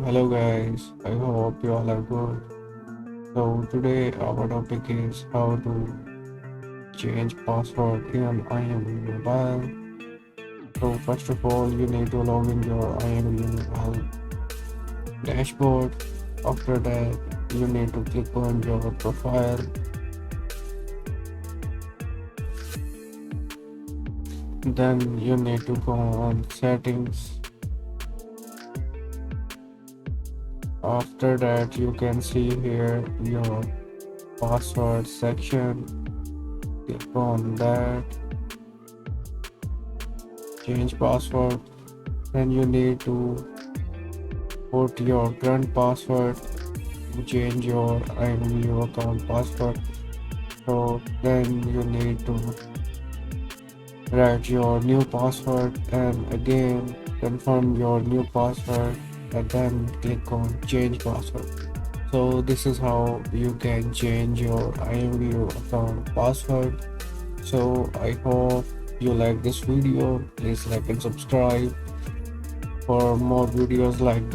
Hello guys, I hope you all are good. So today our topic is how to change password in Imvu mobile. So first of all you need to log in your Imvu mobile dashboard. After that you need to click on your profile. Then you need to go on settings. After that you can see here your password section. Click on that, change password. Then you need to put your current password to change your Imvu account password. So then you need to write your new password and again confirm your new password and then click on change password. So this is how you can change your Imvu account password. So I hope you like this video. Please like and subscribe for more videos like this.